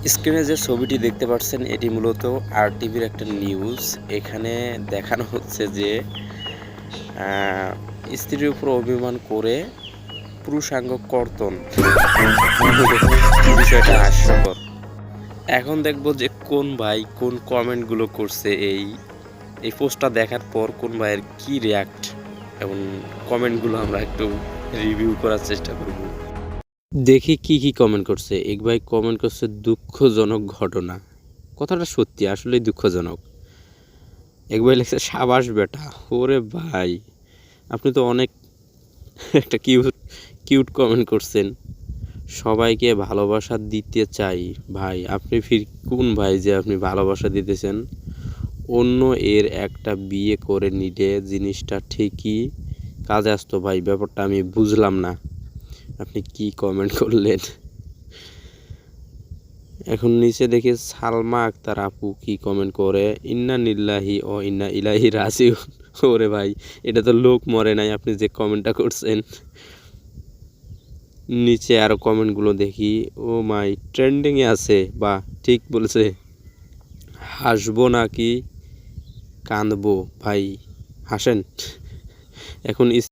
স্ক্রিনে যে ছবিটি দেখতে পাচ্ছেন এটি মূলত আরটিভির একটা নিউজ। এখানে দেখানো হচ্ছে যে স্ত্রীর উপর অভিমান করে পুরুষাঙ্গ কর্তন। বিষয়টা হাস্যকর। এখন দেখবো যে কোন ভাই কোন কমেন্টগুলো করছে এই পোস্টটা দেখার পর কোন ভাইয়ের কি রিয়াক্ট এবং কমেন্টগুলো আমরা একটু রিভিউ করার চেষ্টা করব। দেখি কি কি কমেন্ট করছে। এক ভাই কমেন্ট করছে দুঃখজনক ঘটনা। কথাটা সত্যি, আসলেই দুঃখজনক। এক ভাই লিখছে সাবাস বেটা। ওরে ভাই, আপনি তো অনেক একটা কিউট কিউট কমেন্ট করছেন। সবাইকে ভালোবাসা দিতে চাই ভাই। আপনি ফির কোন ভাই যে আপনি ভালোবাসা দিতেছেন? অন্য এর একটা বিয়ে করে নিলে জিনিসটা ঠিকই কাজে আসতো ভাই। ব্যাপারটা আমি বুঝলাম না আপনি কি কমেন্ট করলেন। এখন নিচে দেখি সালমা আক্তার আপু কি কমেন্ট করে, ইন্না নিল্লাহি ও ইন্না ইলাইহি রাজিউন। ওরে ভাই, এটা তো লোক মরে নাই, আপনি যে কমেন্টটা করছেন। নিচে আরো কমেন্টগুলো দেখি। ও মাই, ট্রেন্ডিংয়ে আছে। বা ঠিক বলেছে। হাসবো নাকি কাঁদবো ভাই? হাসেন। এখন